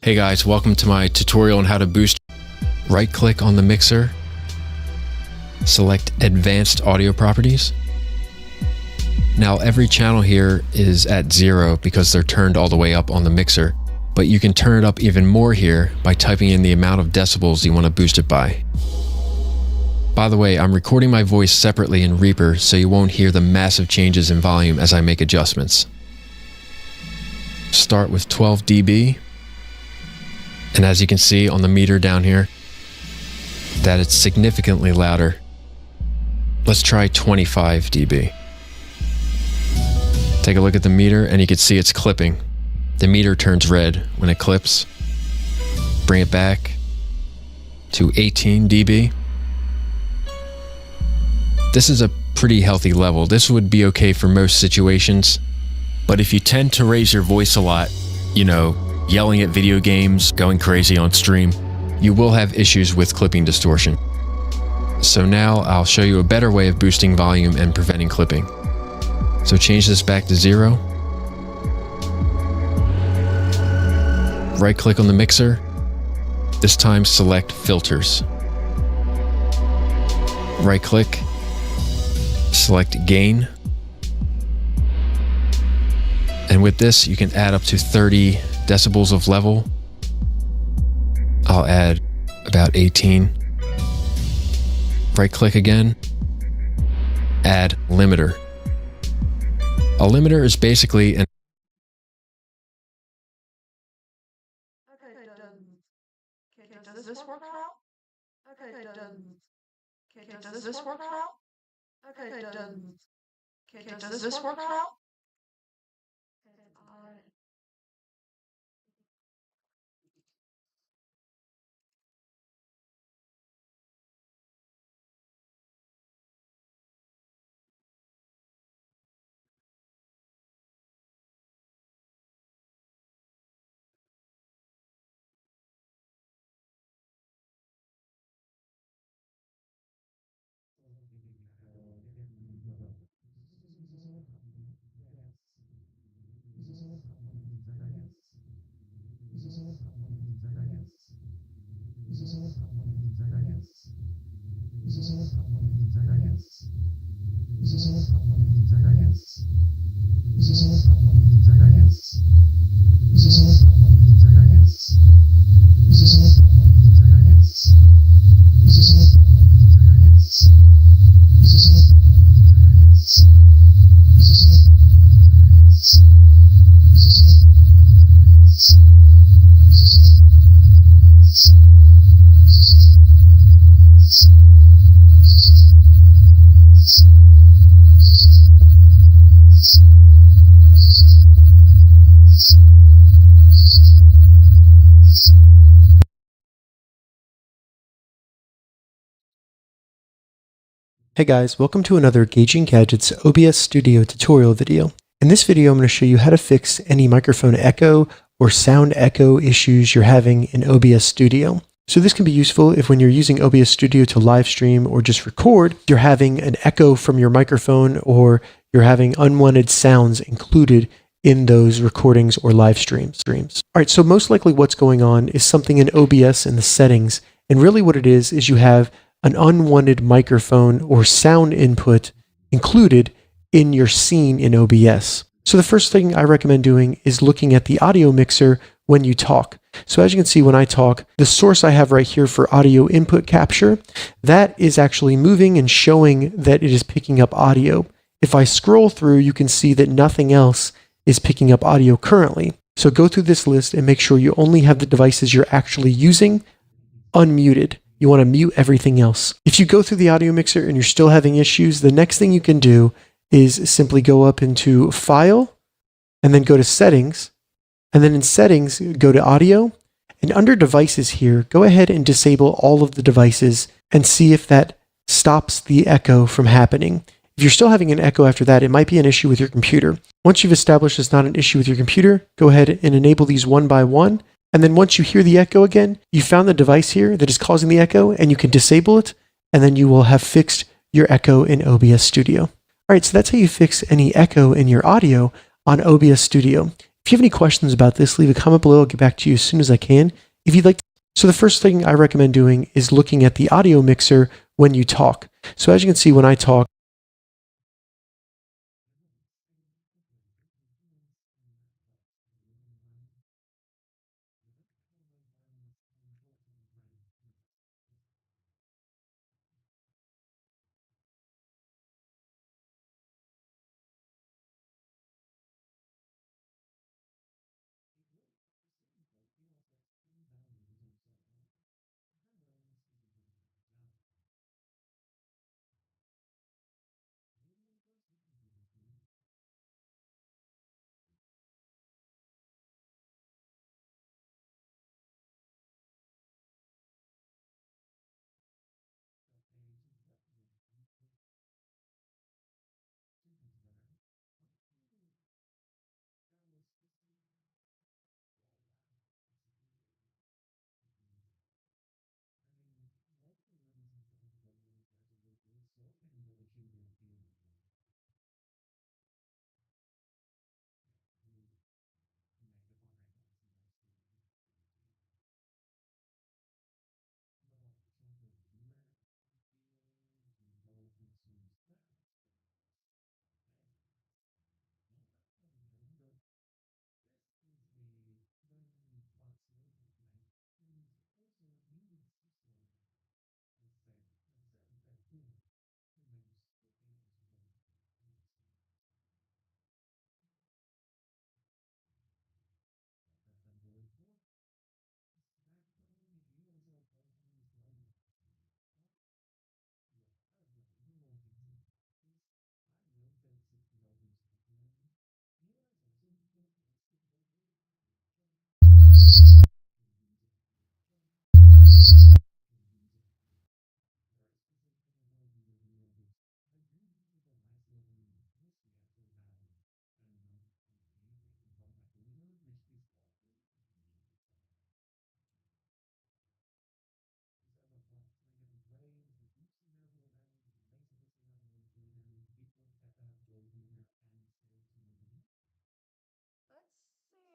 Hey guys, welcome to my tutorial on how to boost. Right click on the mixer, select Advanced Audio Properties. Now every channel here is at 0 because they're turned all the way up on the mixer, but you can turn it up even more here by typing in the amount of decibels you want to boost it by. By the way, I'm recording my voice separately in Reaper so you won't hear the massive changes in volume as I make adjustments. Start with 12 dB. And as you can see on the meter down here, that it's significantly louder. Let's try 25 dB. Take a look at the meter and you can see it's clipping. The meter turns red when it clips. Bring it back to 18 dB. This is a pretty healthy level. This would be okay for most situations. But if you tend to raise your voice a lot, yelling at video games, going crazy on stream, you will have issues with clipping distortion. So now I'll show you a better way of boosting volume and preventing clipping. So change this back to 0. Right click on the mixer. This time select Filters. Right click, select Gain. And with this, you can add up to 30 decibels of level. I'll add about 18. Right click again, add limiter. A limiter is basically an Does this work now? Okay, does this work now? Okay, does this work now? Hey guys, welcome to another Gauging Gadgets OBS Studio tutorial video. In this video, I'm going to show you how to fix any microphone echo or sound echo issues you're having in OBS Studio. So this can be useful if when you're using OBS Studio to live stream or just record, you're having an echo from your microphone or you're having unwanted sounds included in those recordings or live streams. All right, so most likely what's going on is something in OBS in the settings, and really what it is you have an unwanted microphone or sound input included in your scene in OBS. So the first thing I recommend doing is looking at the audio mixer when you talk. So as you can see when I talk, the source I have right here for audio input capture, that is actually moving and showing that it is picking up audio. If I scroll through, you can see that nothing else is picking up audio currently. So go through this list and make sure you only have the devices you're actually using unmuted. You want to mute everything else. If you go through the audio mixer and you're still having issues, the next thing you can do is simply go up into File and then go to Settings. And then in Settings, go to Audio. And under Devices here, go ahead and disable all of the devices and see if that stops the echo from happening. If you're still having an echo after that, it might be an issue with your computer. Once you've established it's not an issue with your computer, go ahead and enable these one by one. And then once you hear the echo again, you found the device here that is causing the echo and you can disable it, and then you will have fixed your echo in OBS Studio. All right, so that's how you fix any echo in your audio on OBS Studio. If you have any questions about this, leave a comment below. I'll get back to you as soon as I can. If you'd like to, so the first thing I recommend doing is looking at the audio mixer when you talk. So as you can see, when I talk,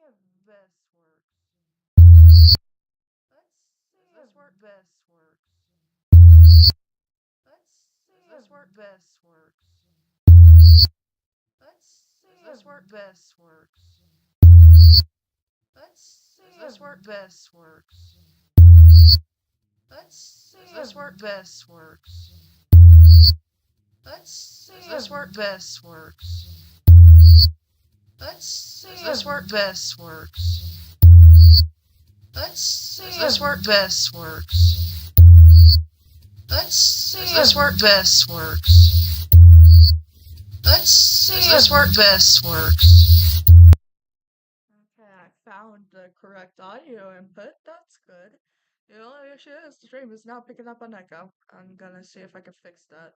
Let's see if this works. Let's see if this works. Let's see if this works. Let's see if this works. Let's see if this works. Let's see if this works. Let's see if this works. Let's see if this works. Let's see if this works. Let's see if this works. Let's see if this works. Okay, I found the correct audio input. That's good. The only issue is the stream is now picking up an echo. I'm gonna see if I can fix that.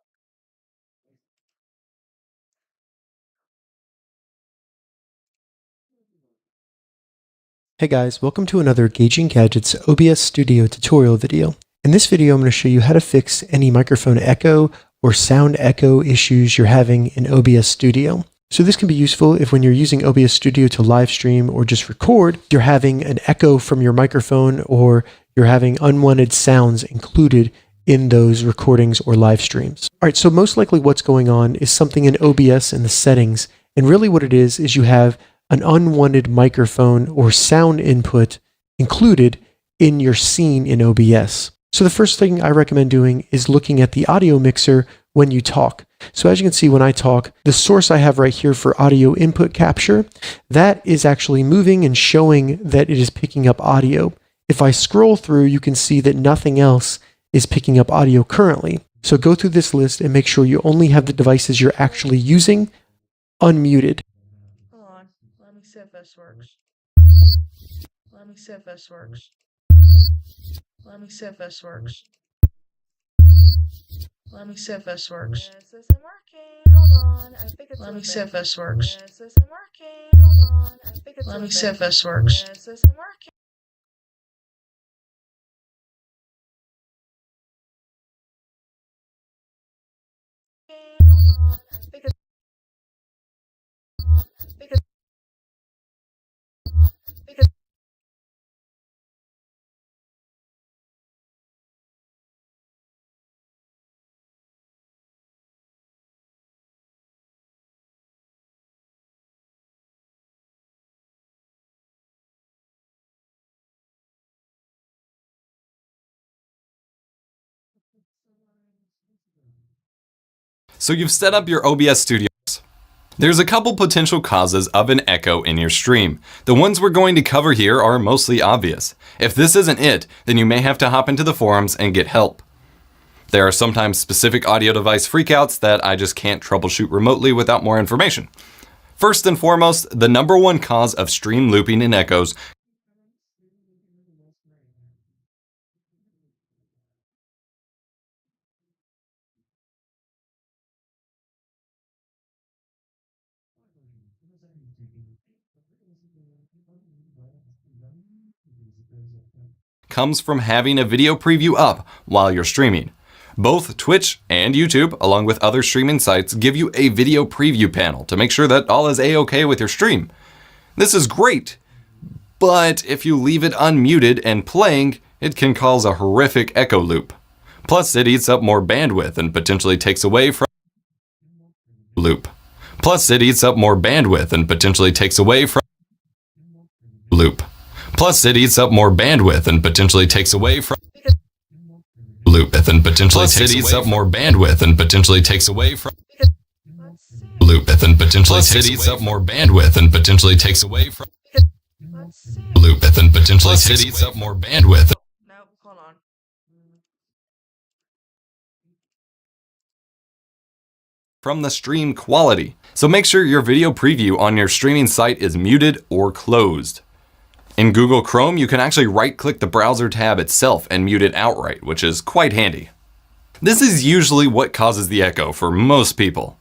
hey guys, welcome to another Gauging Gadgets OBS Studio tutorial video. In this video, I'm going to show you how to fix any microphone echo or sound echo issues you're having in OBS Studio. So this can be useful if when you're using OBS Studio to live stream or just record, you're having an echo from your microphone or you're having unwanted sounds included in those recordings or live streams. All right, so most likely what's going on is something in OBS in the settings. And really what it is you have an unwanted microphone or sound input included in your scene in OBS. So the first thing I recommend doing is looking at the audio mixer when you talk. So as you can see, when I talk, the source I have right here for audio input capture, that is actually moving and showing that it is picking up audio. If I scroll through, you can see that nothing else is picking up audio currently. So go through this list and make sure you only have the devices you're actually using unmuted. Hold on. Let me see if this works. Let me see if this works. Let me see if this works. Let me see if this works. This isn't working. Hold on. I think it's Let me see if this works. This isn't working. Hold on. I think it's Let me see if this works. This isn't working. Hold on. I think it's So you've set up your OBS Studio. There's a couple potential causes of an echo in your stream. The ones we're going to cover here are mostly obvious. If this isn't it, then you may have to hop into the forums and get help. There are sometimes specific audio device freakouts that I just can't troubleshoot remotely without more information. First and foremost, the number one cause of stream looping and echoes comes from having a video preview up while you're streaming. Both Twitch and YouTube, along with other streaming sites, give you a video preview panel to make sure that all is a-okay with your stream. This is great, but if you leave it unmuted and playing, it can cause a horrific echo loop. Plus, it eats up more bandwidth and potentially takes away from loop. Plus, it eats up more bandwidth and potentially takes away from loop. Plus, it eats up more bandwidth and potentially takes away from loop. And potentially it eats up more bandwidth and potentially takes away from loop. And potentially it eats up more bandwidth and potentially takes away from loop. And potentially it eats up more bandwidth. Nope, hold on. From the stream quality. So make sure your video preview on your streaming site is muted or closed. In Google Chrome, you can actually right-click the browser tab itself and mute it outright, which is quite handy. This is usually what causes the echo for most people.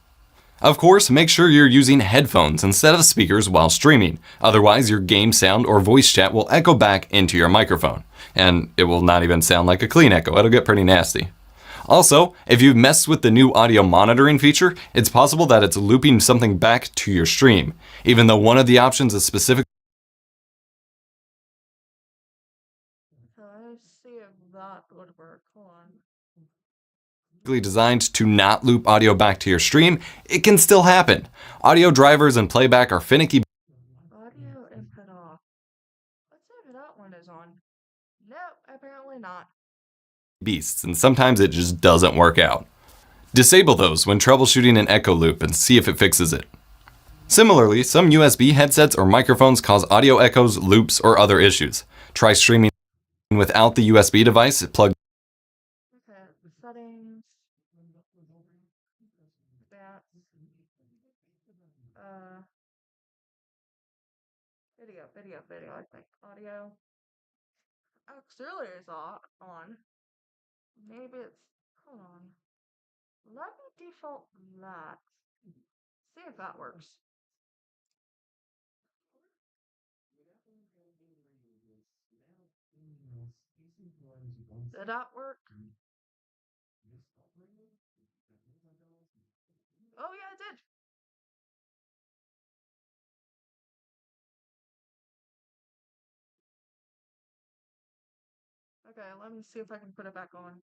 Of course, make sure you're using headphones instead of speakers while streaming. Otherwise, your game sound or voice chat will echo back into your microphone. And it will not even sound like a clean echo. It'll get pretty nasty. Also, if you've messed with the new audio monitoring feature, it's possible that it's looping something back to your stream, even though one of the options is specific. Let's see if that would work. Hold on. Designed to not loop audio back to your stream, it can still happen. Audio drivers and playback are finicky Audio input off. Let's see if that one is on. Nope, apparently not. beasts, and sometimes it just doesn't work out. Disable those when troubleshooting an echo loop and see if it fixes it. Similarly, some USB headsets or microphones cause audio echoes, loops, or other issues. Try streaming without the USB device plugged. Okay, settings. That. Video, I think. Audio. Auxiliary is on. Maybe it's, hold on. Let me default that. See if that works. Did that work? Oh yeah, it did. Okay, let me see if I can put it back on.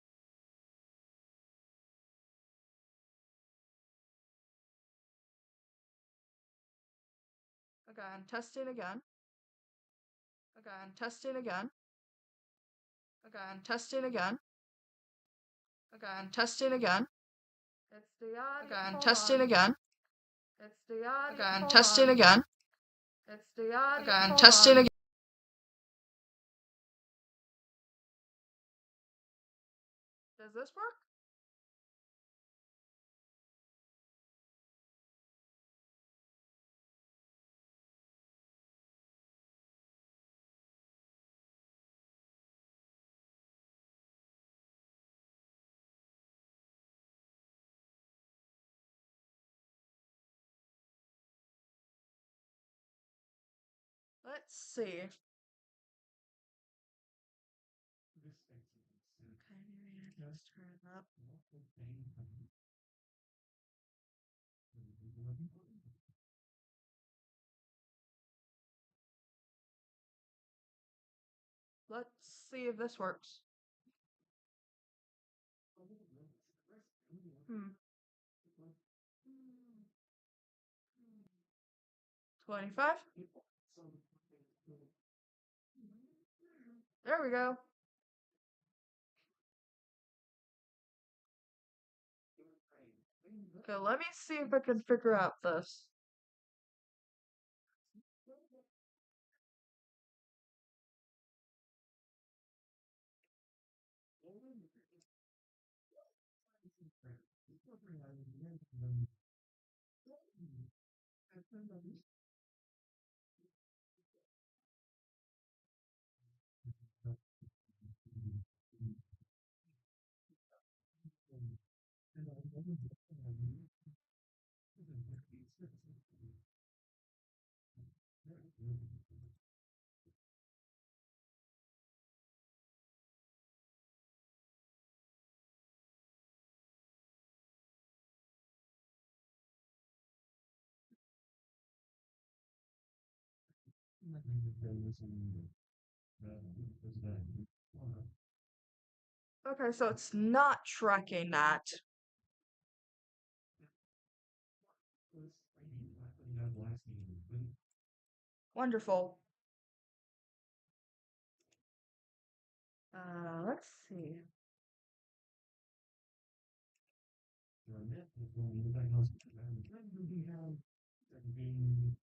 Okay, I'm testing again. Okay, I'm testing again. Okay, I'm testing again. Okay, I'm testing again. It's the audio. Okay, I'm testing again. It's the audio. Okay, I'm testing again. It's the audio. Okay, I'm testing again. Does this work? Let's see. Okay, maybe I just turn it up. Let's see if this works. 25. There we go. Okay, let me see if I can figure out this. Okay, so it's not tracking that. Wonderful. Let's see.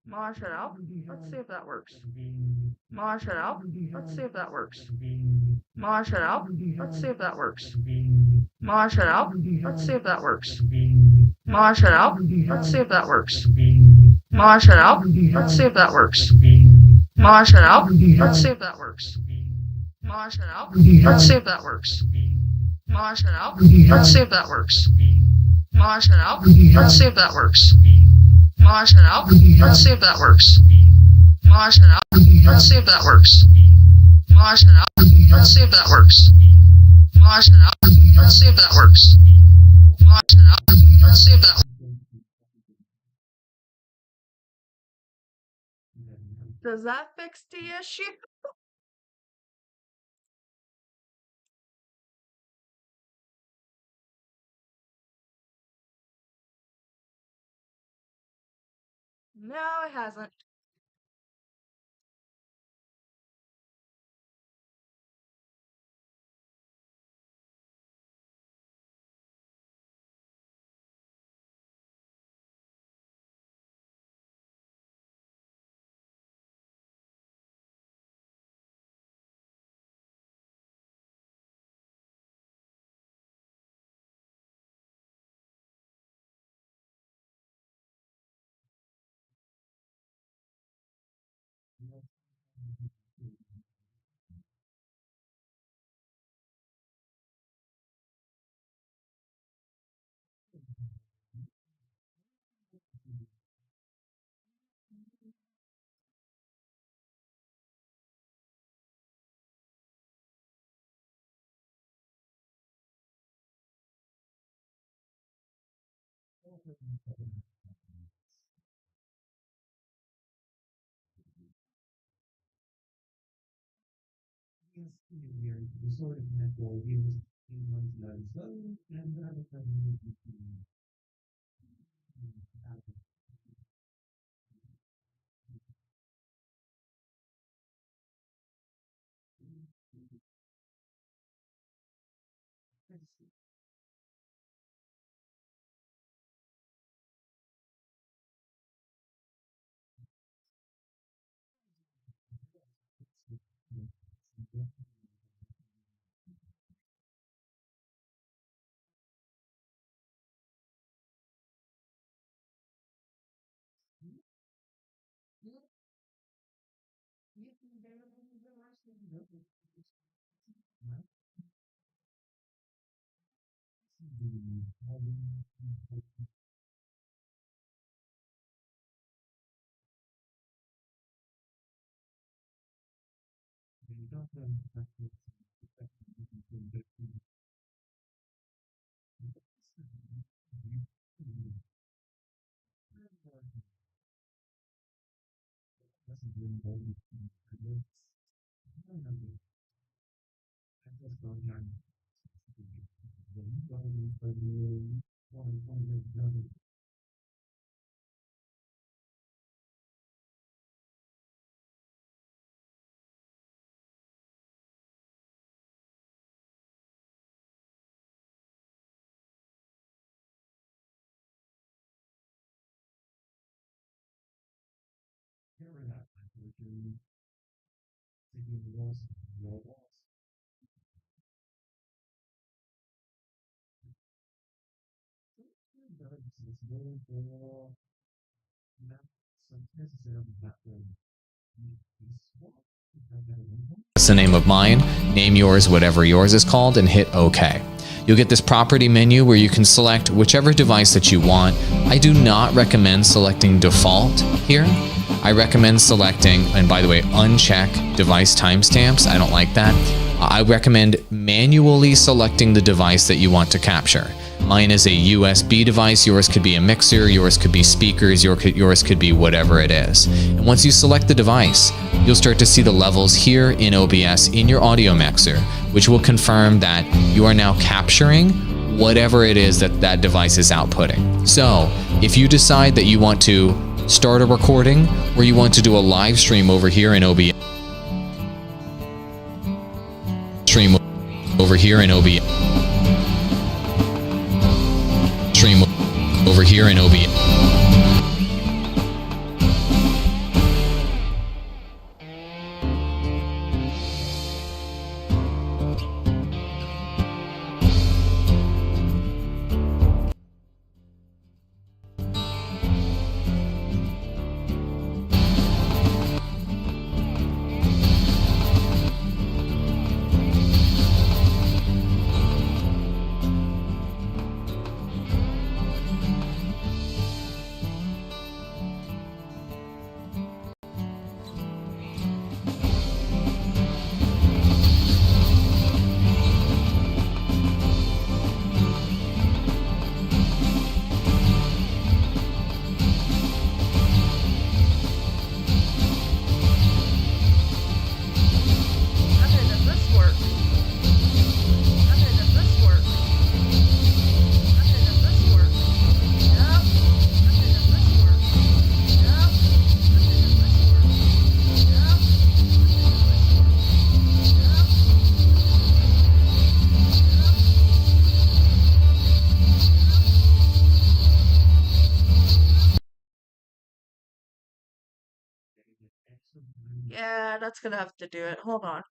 Marsh it out. Let's see if that works. Marsh it out. Let's see if that works. Marsh it out. Let's see if that works. Marsh it out. Let's see if that works. Marsh it out. Let's see if that works. Marsh it out. Let's see if that works. Marsh it out. Let's see if that works. Marsh it out. Let's see if that works. Marsh it out. Let's see if that works. Marsh it out. Let's see if that works. Marsh it out. Let's see if that works. Marsh it out. Let's see if that works. Marsh it out. Let's see if that works. Marsh it out. Let's see if that works. Marsh it out. Let's see if that works. Does that fix the issue? No, it hasn't. That's the name of mine. Name yours whatever yours is called and hit OK. You'll get this property menu where you can select whichever device that you want. I do not recommend selecting default here. I recommend selecting, and by the way, uncheck device timestamps. I don't like that. I recommend manually selecting the device that you want to capture. Mine is a USB device, yours could be a mixer, yours could be speakers, yours could be whatever it is. And once you select the device, you'll start to see the levels here in OBS in your audio mixer, which will confirm that you are now capturing whatever it is that that device is outputting. So if you decide that you want to start a recording or you want to do a live stream over here in OBS, stream over here in OBS, stream over here in OBS. Okay, does this work? Okay, does this work? Okay, does this work? Yep. Okay, does this work? Yep. Okay, does this work? Yep. Yeah, that's gonna have to do it. Hold on.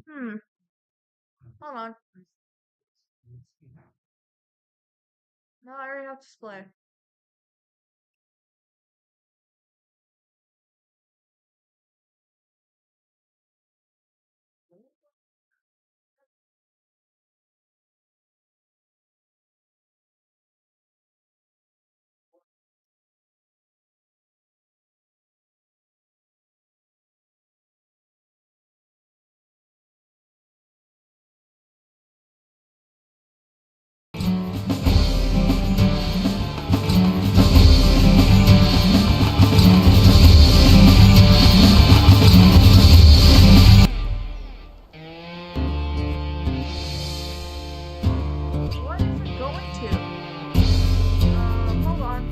Hmm. Hold on. No, I already have display. What is it going to? Hold on.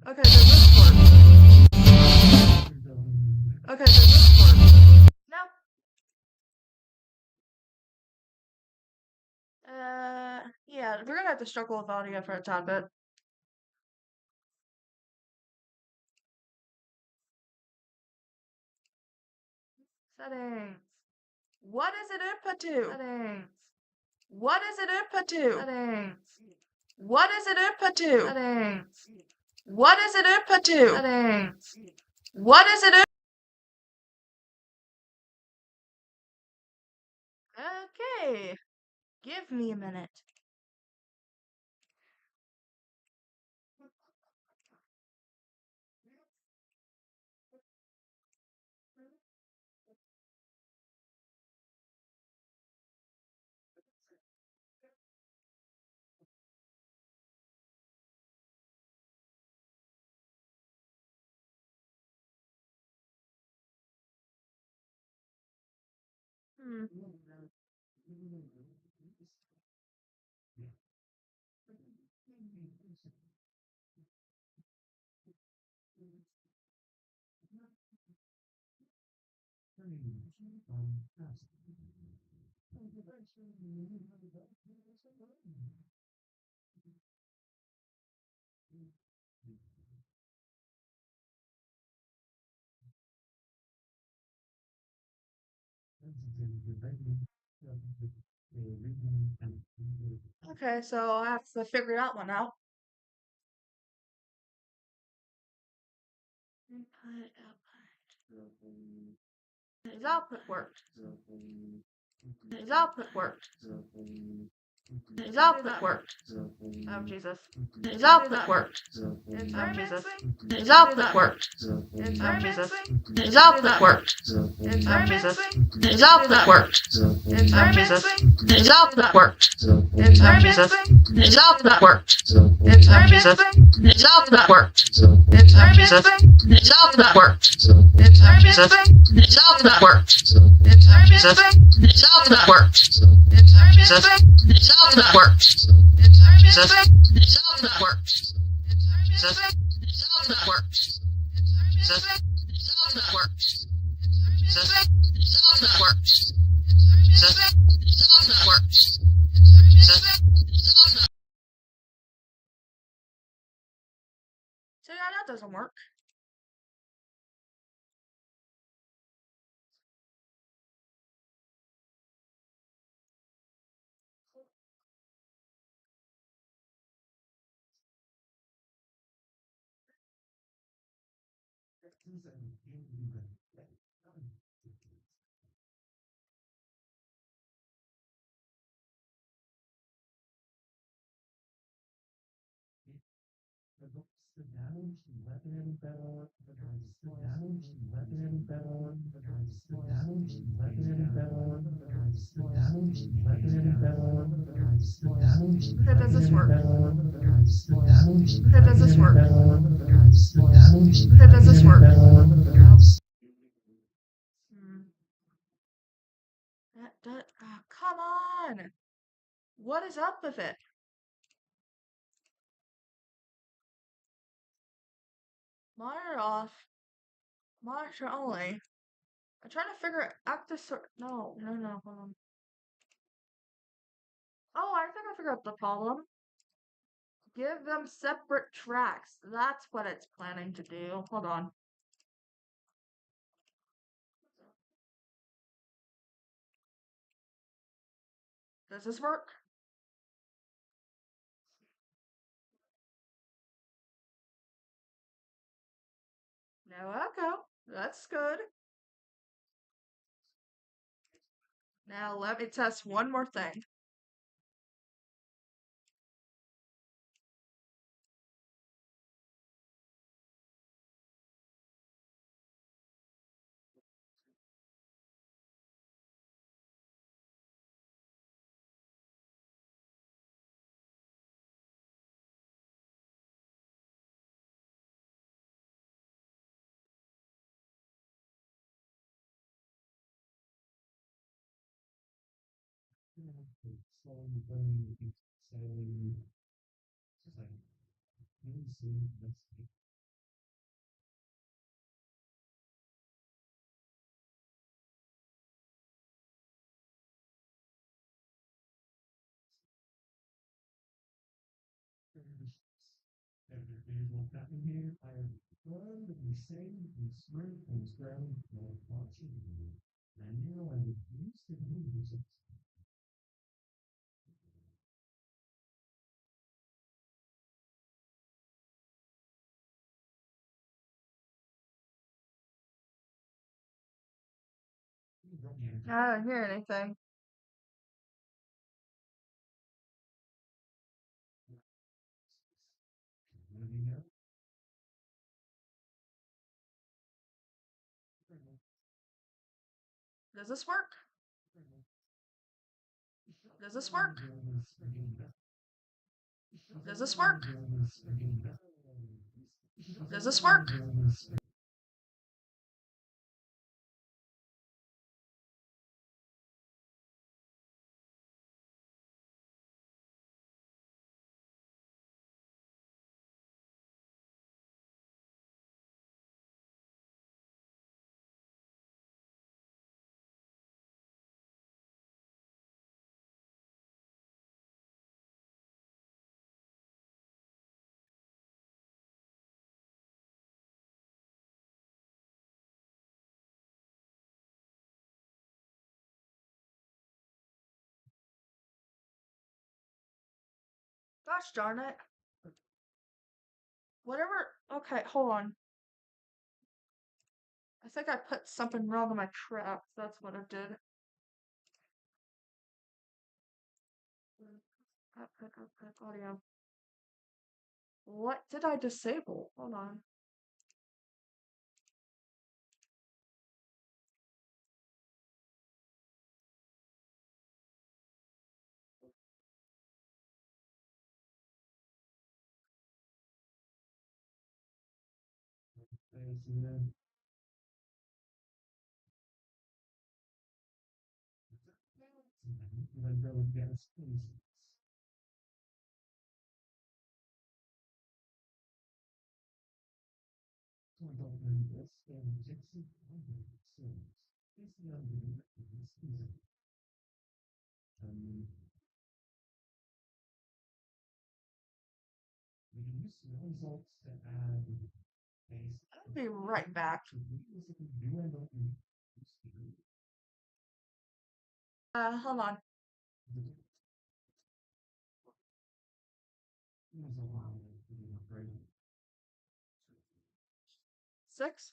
Okay, does this work? Okay, does this work? No. Yeah, we're gonna have to struggle with audio for a time bit. Settings. What is it input to? Settings. What is it input to? Settings. What is it input to? Settings. What is it input to? Settings. What is it? Okay. Give me a minute. Hmm. Okay, so I have to figure that one out. Input, output. His output worked. His output worked. His output worked. Oh, Jesus. His output worked. Oh, Jesus. His output worked. Oh, Jesus. His output worked. Oh, Jesus. His output worked. Oh, Jesus. His output worked. Oh, Jesus. His output worked. Oh, Jesus. His output worked. Oh, Jesus. His output worked. Oh, Jesus. His output worked. Oh, Jesus. His output worked. Oh, Jesus. His output worked. Jesus. His output worked. Jesus. His output worked. Jesus. His output worked. Jesus. His output worked. Jesus. His output worked. Jesus. His output. So yeah, that doesn't work. Okay, does this work? Okay, does this work? Okay, does this work? Come on! What is up with it? Monitor off. Monitor only. I'm trying to figure active sort. No, hold on. Oh, I think I figured out the problem. Give them separate tracks. That's what it's planning to do. Hold on. Does this work? No echo. That's good. Now let me test one more thing. I don't hear anything. Does this work? Does this work? Does this work? Does this work? Gosh darn it. Whatever. Okay, hold on. I think I put something wrong on my track. That's what I did. Output, audio. What did I disable? Hold on. I'll be right back. Hold on. 6?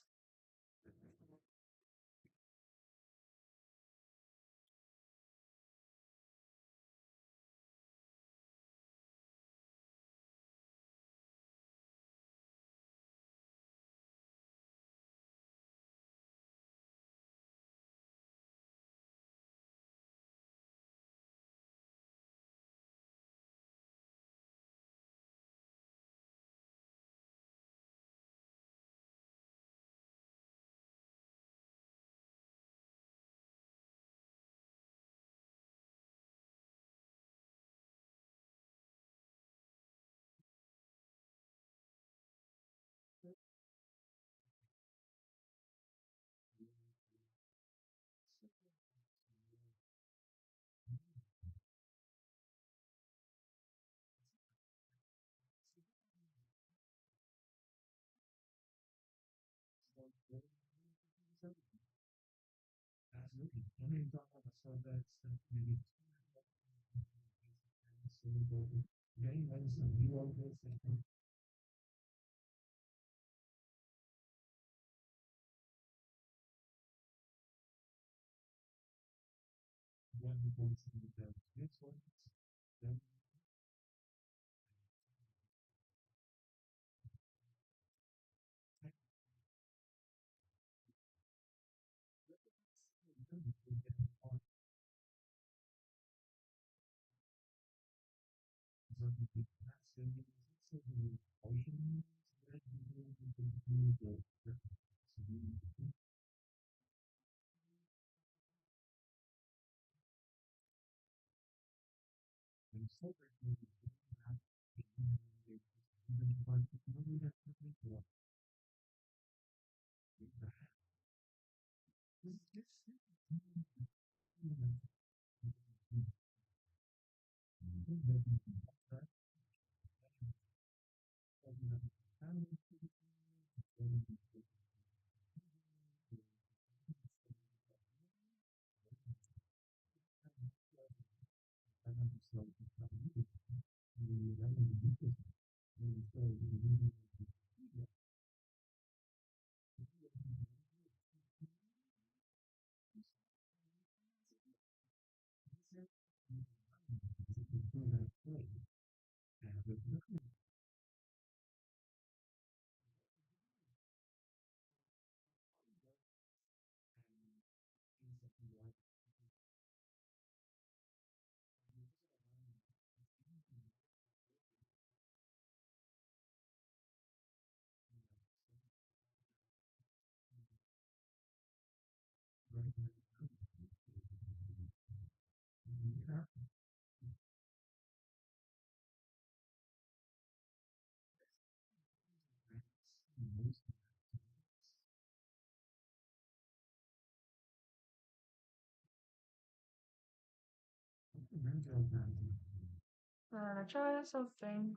Try something.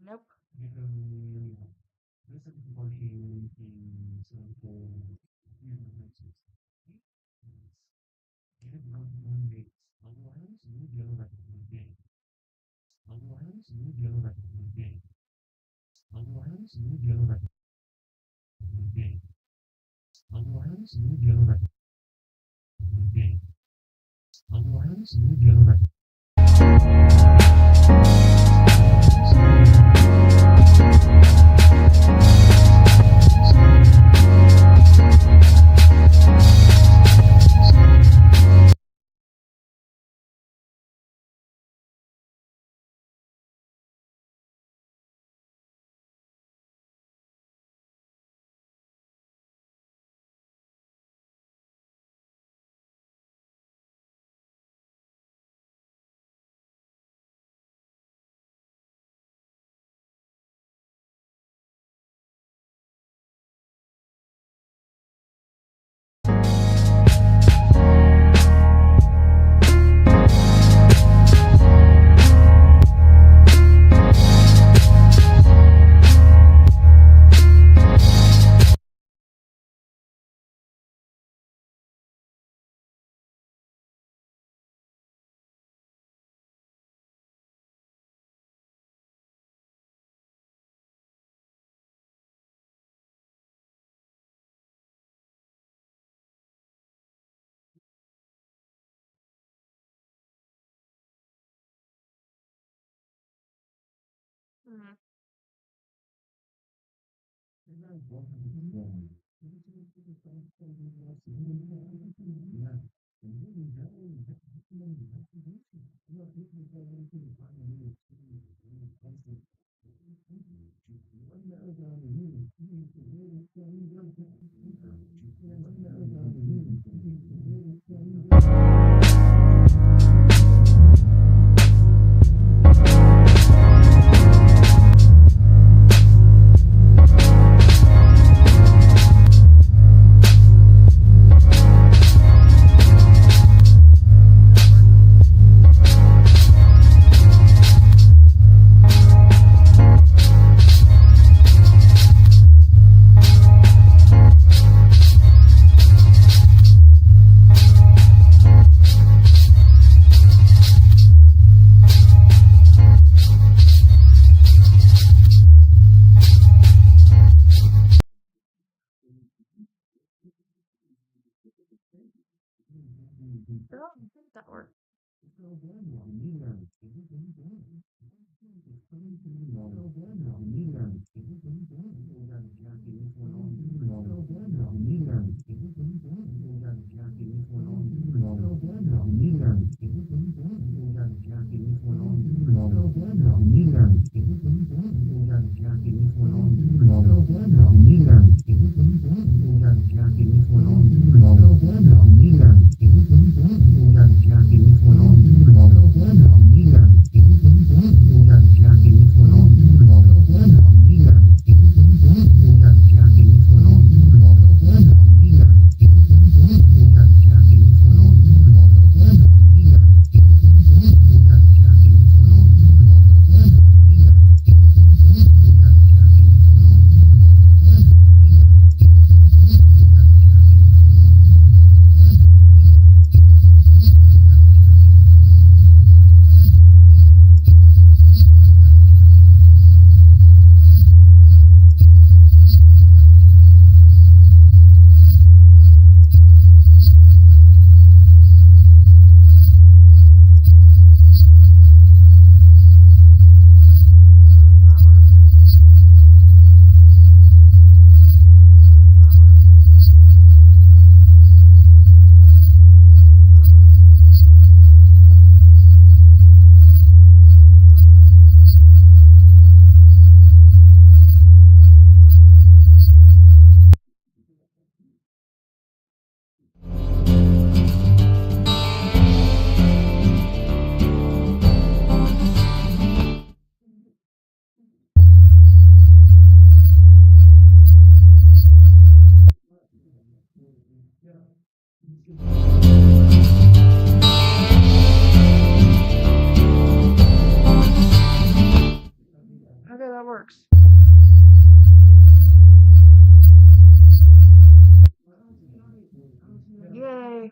Nope. Hmm. Oh, that worked. works. Yay.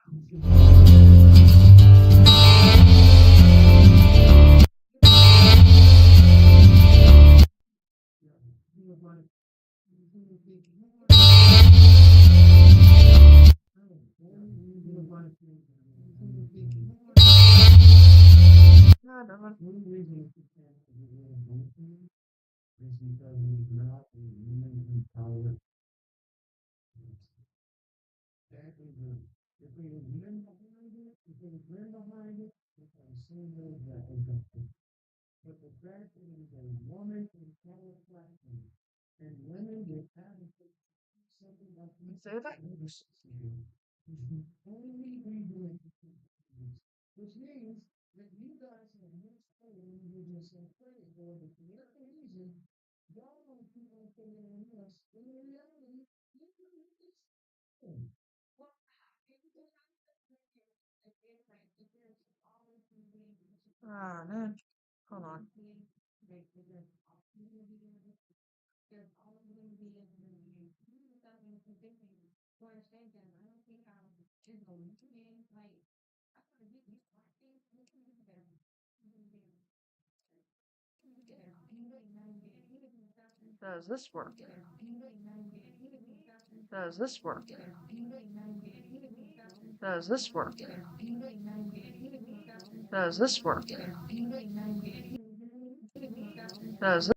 Say that. Ah, man. Hold on. Does this work? Does this work? Does this work? Does this work? Does this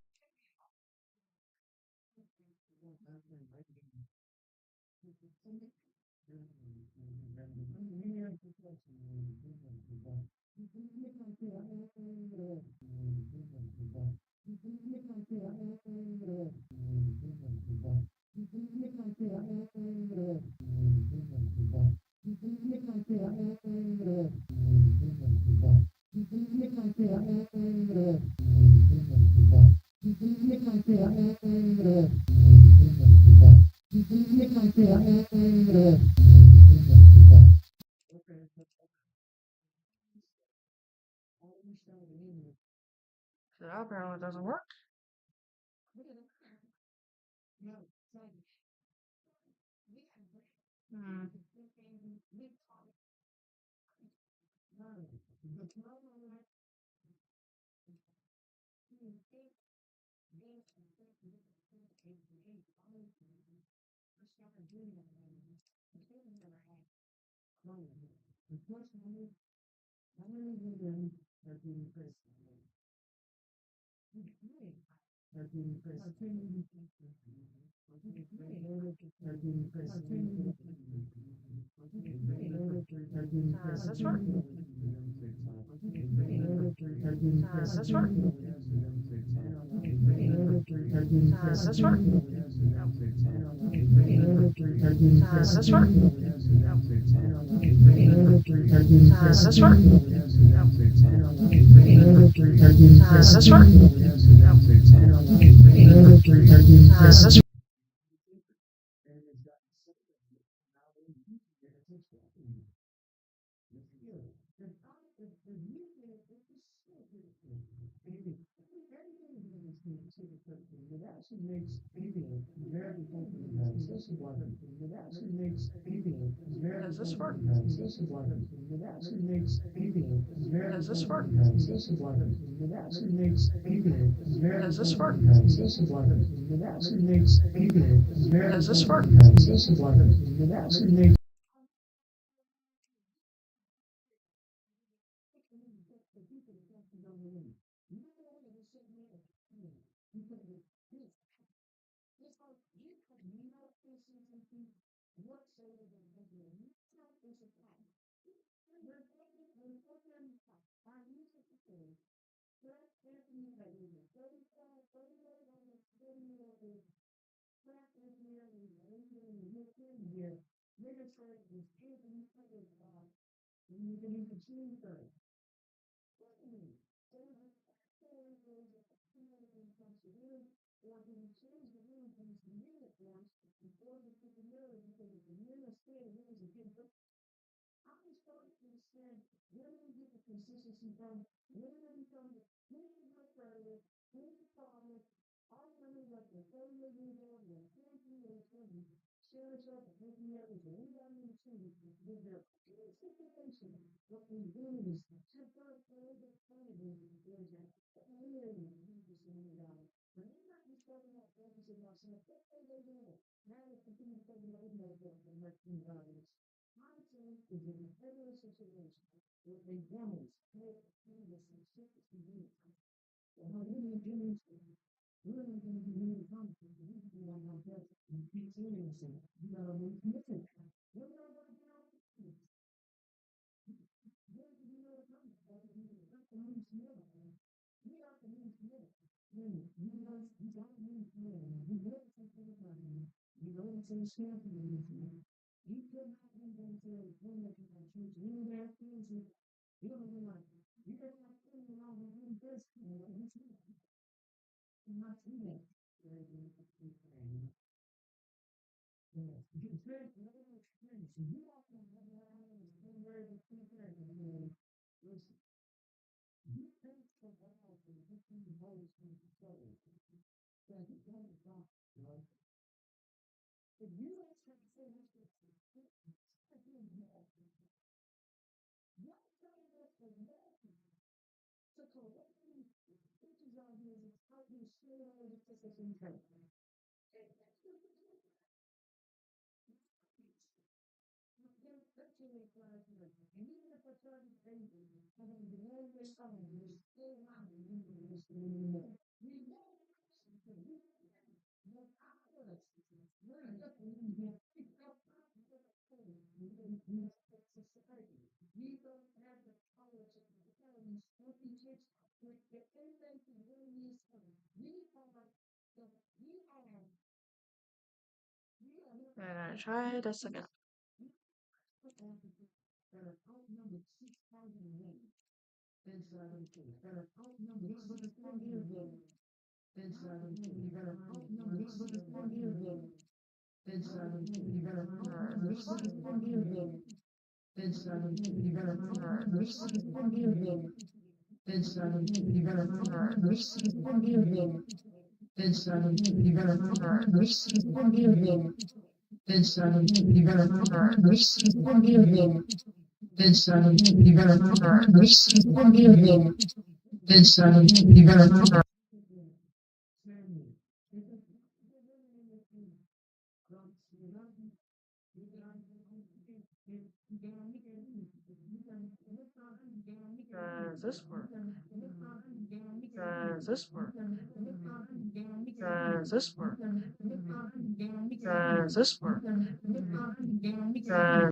So that apparently doesn't work. Hmm. Does this work? Does this work? Does this work? Does this work? Does this work? Does this work? Does this Does this work? Does this work? Does this work? Does this work? Does this work? Try this again. Does this work? Does this work? Does this work? Does this work? Does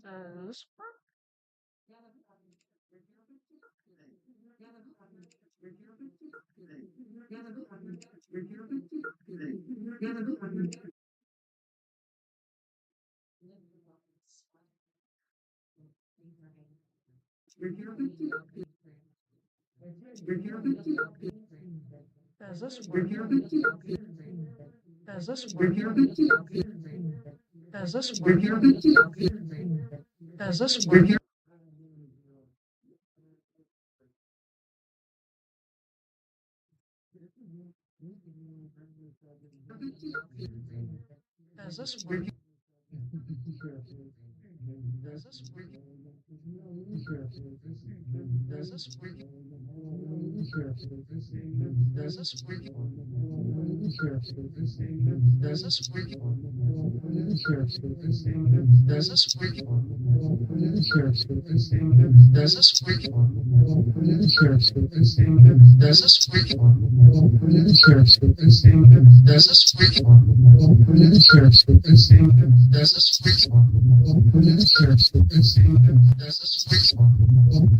Does this work? Does this work? Does this work? Does this work? Does this work? Does this work? Does this work? Does this work? Does this work? Does this work? Does this work?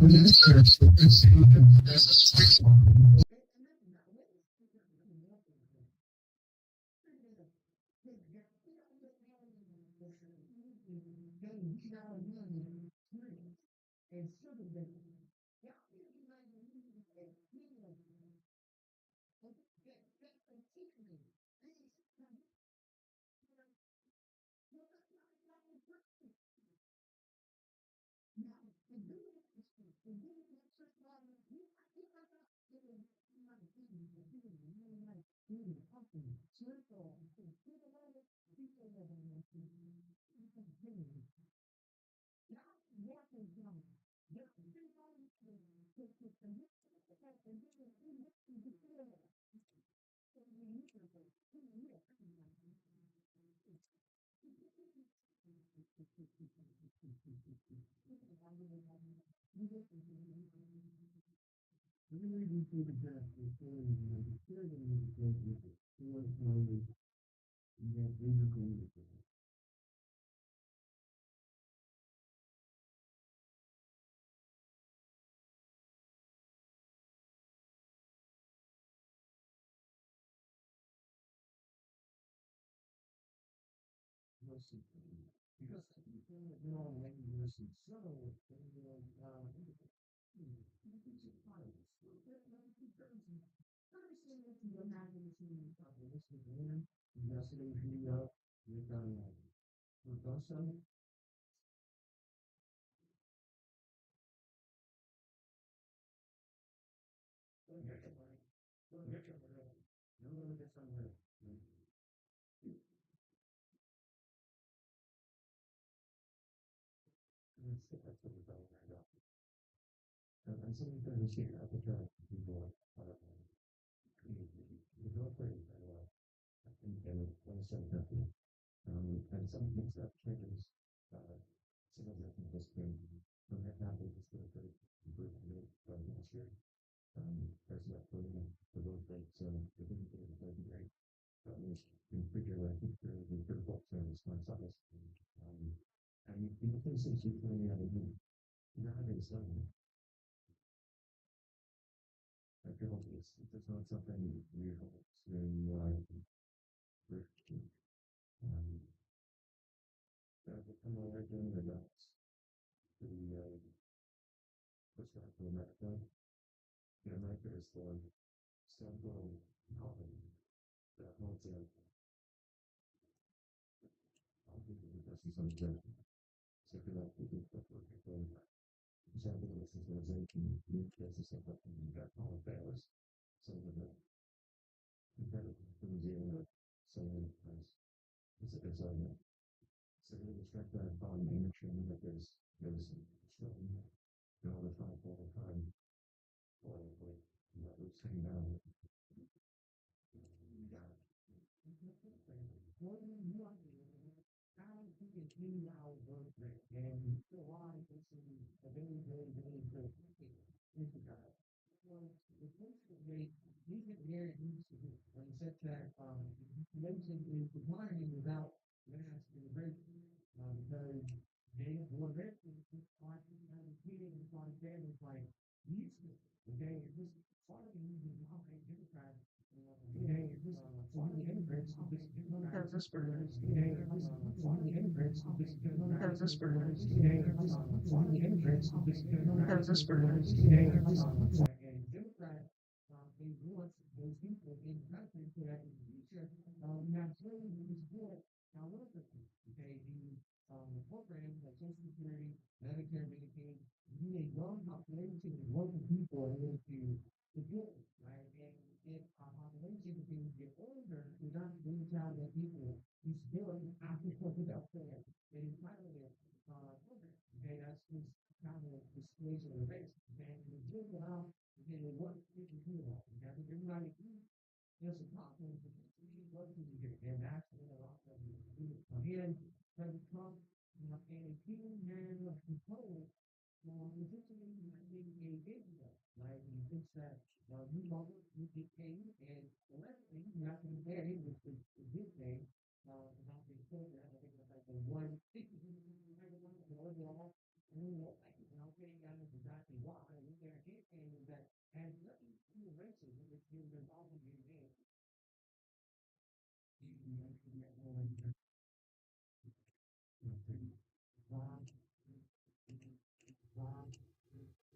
Does this work? Does this work? Does this work? Does this work?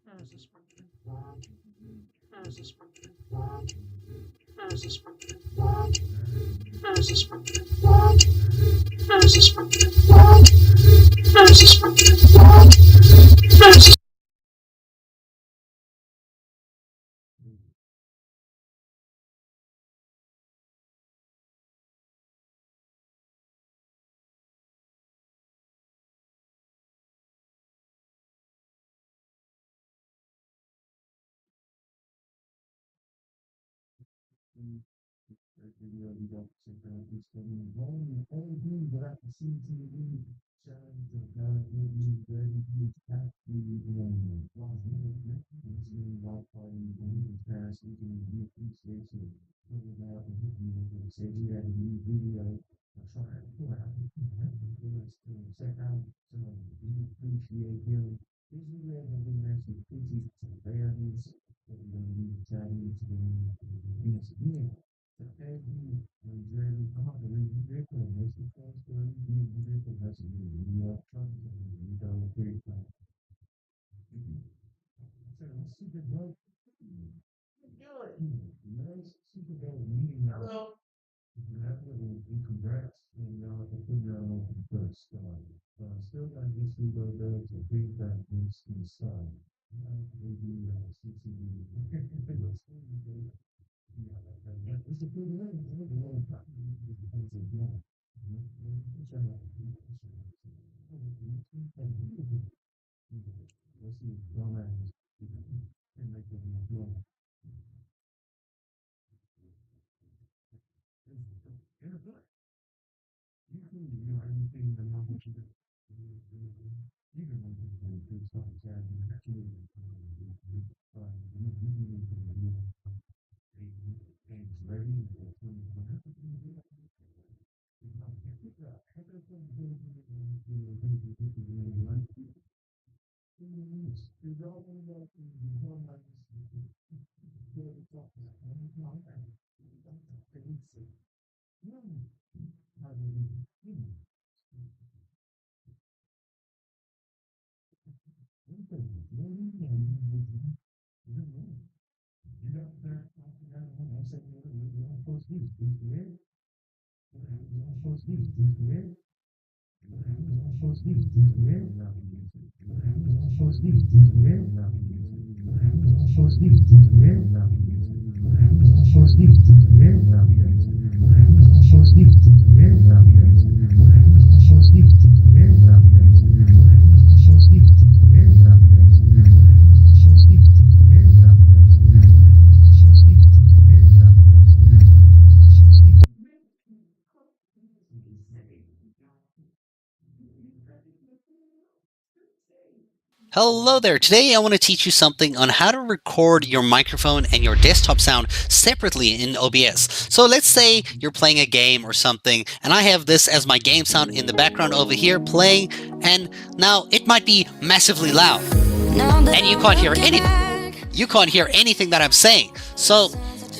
How does this work? How does this work? How does this work? does this work? How does this work? How does this work? How does this Hello there. Today I want to teach you something on how to record your microphone and your desktop sound separately in OBS. So let's say you're playing a game or something, and I have this as my game sound in the background over here playing, and now it might be massively loud, and you can't hear anything. You can't hear anything that I'm saying. So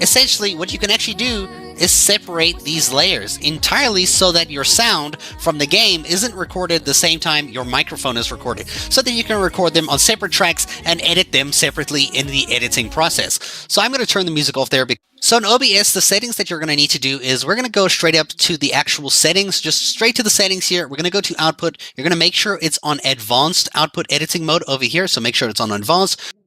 essentially what you can actually do is separate these layers entirely so that your sound from the game isn't recorded the same time your microphone is recorded, so that you can record them on separate tracks and edit them separately in the editing process. So I'm going to turn the music off there. So in OBS, the settings that you're going to need to do is we're going to go straight up to the actual settings, just straight to the settings here. We're going to go to output. You're going to make sure it's on advanced output editing mode over here. So make sure it's on advanced.